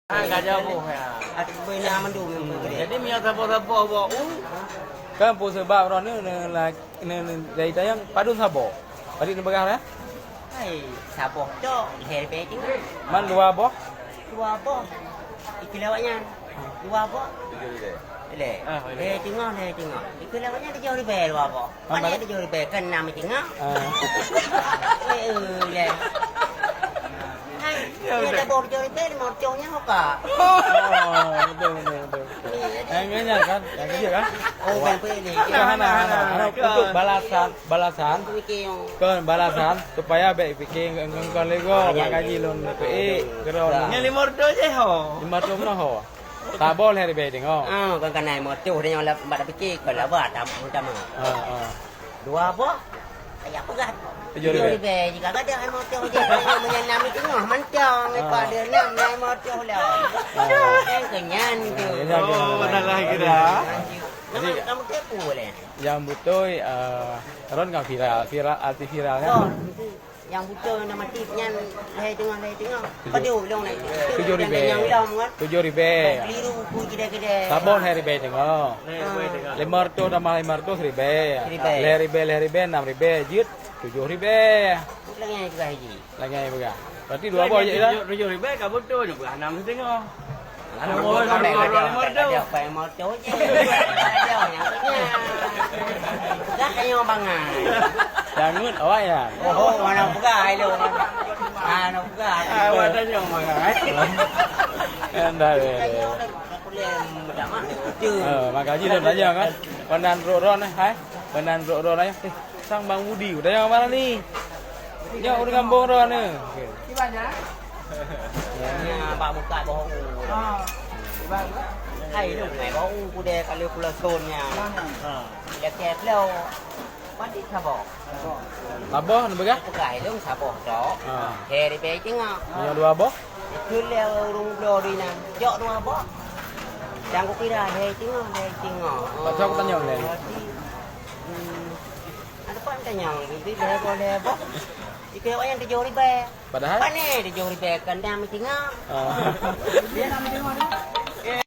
Kacau pun ya. Bina mandu memang gede. Jadi mia sapo-sapo bawa Kan po sebab orang ni dari tayang padun sabo. Padi ni bagah ya? Hai, saboh cok, herbe tinggal. Man dua boh. Dua apa? Ikilawaknya. Dua apa? Le. Le tengok, le tengok. Ikilawaknya dia jauh lebih dua apa? Mana dia jauh lebih kan nama tengok. Le. Hai, dia dah bawa jauh lebih mau congnya apa? Oh, betul. Yang kan, yang kerja kan? Oh, bambu ni. Hana untuk balasan. Mikir Kan balasan supaya baik fikir engkau lego makaji lon PE kerana Yang 500 je ho. 500 mana ho. Tak boleh hari baik tengok. kan naik motor dia yang lambat fikir kalau buat sama. Dua apa? Ayah pegat. 7 lebih. Jika ada naik motor je menyenam itu mancang pada nam naik motor lah. Kenyan tu. Oh, benar lah kira. Jadi kamu kepo boleh. Yang betul ron kan viral arti viral kan. Oh, yang buta nama tipnya leh tengah. Padu long naik. 7 Yang long kan. 7 Keliru ku kedai-kedai. Sabon hari baik tengok. 500 tambah 500 ribe. Leh ribe 6 ribe jut 7 ribe. Lagi yang juga haji. Lagi yang berapa? Berarti dua boh je lah. 7 ribu kau betul juga. 6 tengok. Ada apa yang mau coba je. Ada yang punya. Dah kayak bangan. Jangan awak ya. Oh, mana pegai lu. Mana pegai. Awak dah nyong mangai. Anda Kayak aku lihat macam mana. Makanya dia tanya kan. Penan ron hai. Penan ron aja. Sang Bang Budi udah yang mana ni? Ya udah kampung ron ni. Di mana? Ya, pak buka bohong. Hai lu ngày bohong ku de kalau kula sonnya. Ya kek lu. Padi sabo. Aboh ni begah? Pegai lu sabo cok. Heri be tengok. Yang dua aboh? Itu leo rung blo di na. Jok dua boh. Jangan kira hei tengok. Baca aku tanya ni. Ada apa tanya? Itu dia boleh boh. Jika yang dijauh ribe. Padahal? Apa ni dijauh ribe kan dah mesti tengok. Ah. Dia nak tengok ni.